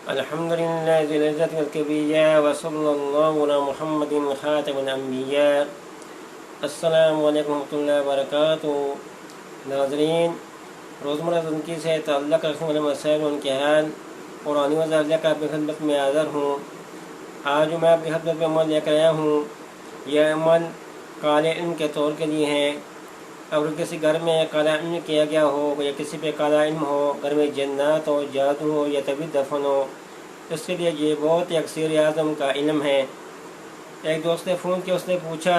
الحمد لله ذي العزة والكبرياء وصلى الله على محمد خاتم الانبیاء۔ السلام علیکم ورحمۃ اللہ وبرکاتہ۔ ناظرین، روزمرہ زندگی سے تعلق رکھنے والے مسائل ان کے حل قرآنی وضاحت کا آپ کی خدمت میں حاضر ہوں۔ آج میں آپ کی خدمت میں عمل لے کر آیا ہوں۔ یہ عمل کالے علم کے طور کے لیے ہے۔ اگر کسی گھر میں کالا علم کیا گیا ہو یا کسی پہ کالا علم ہو، گھر میں جنات ہو، جادو ہو یا طبی دفن ہو، اس کے لیے یہ بہت ہی اکثر اعظم کا علم ہے۔ ایک دوست نے فون کیا، اس نے پوچھا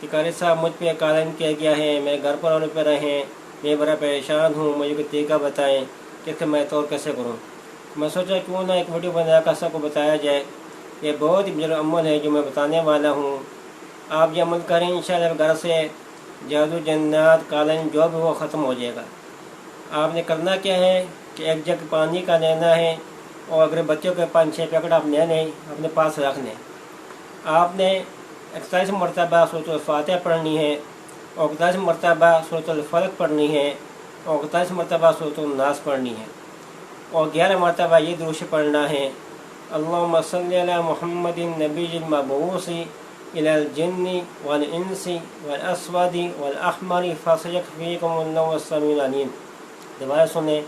کہ قاری صاحب مجھ پہ کالا علم کیا گیا ہے، میرے گھر پر والوں پہ رہیں، میں بڑا پریشان ہوں، مجھے کوئی طریقہ بتائیں کہ اس کا میں طور کیسے کروں۔ میں سوچا کیوں نہ ایک ویڈیو بنا کر سب کو بتایا جائے۔ یہ بہت ہی بزرگ عمل ہے جو میں بتانے والا ہوں۔ آپ یہ عمل کریں، انشاءاللہ گھر سے جادو، جنات، کالا علم جو بھی وہ ختم ہو جائے گا۔ آپ نے کرنا کیا ہے کہ ایک جگ پانی کا لینا ہے، اور اگر بچوں کے 5-6 پیکٹ آپ لے لیں، اپنے پاس رکھ لیں۔ آپ نے 41 مرتبہ سورۃ الفاتحہ پڑھنی ہے، اور 41 مرتبہ سورۃ الفلق پڑھنی ہے، اور 41 مرتبہ سورۃ الناس پڑھنی ہے، اور 11 مرتبہ یہ درود پڑھنا ہے: اللہم صلی علی محمد النبی المبعوث الی الجن والانس والاسود والاحمر فسیکفیکم اللہ السمیع العلیم۔ دوبارہ سنیں: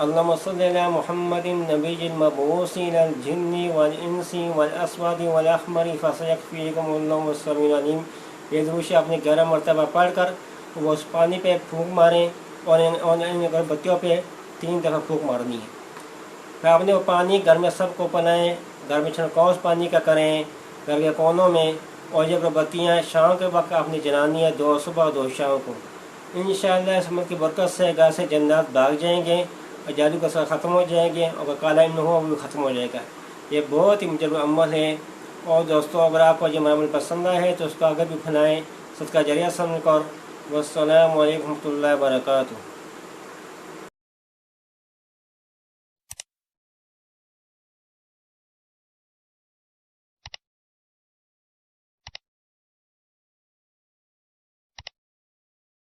اللہم صلی علی محمد النبی المبعوث الی الجن والانس والاسود والاحمر فسیکفیکم اللہ السمیع العلیم۔ یہ درود اپنے 11 مرتبہ پڑھ کر وہ اس پانی پہ پھونک ماریں، اور ان اگربتیوں پہ 3 دفعہ پھونک مارنی ہے۔ پھر آپ نے وہ پانی گھر میں سب کو پلائیں، گھر میں چھڑکاؤ اس پانی کا کریں، گھر کے کونوں میں، اور یہ اگربتیاں شام کے وقت آپ نے جلانی ہے، 2 صبح اور 2 شام کو۔ انشاءاللہ اس عمل کی برکت سے گھر سے جنات بھاگ جائیں گے، اور جادو کا اثر ختم ہو جائیں گے، اور کالا علم ہو وہ بھی ختم ہو جائے گا۔ یہ بہت ہی مجرب عمل ہے۔ اور دوستوں، اگر آپ کو یہ عمل پسند آئے ہے تو اس کو آگے بھی پھیلائیں، صدقہ جاریہ سمجھ کر۔ والسلام علیکم ورحمۃ اللہ وبرکاتہ۔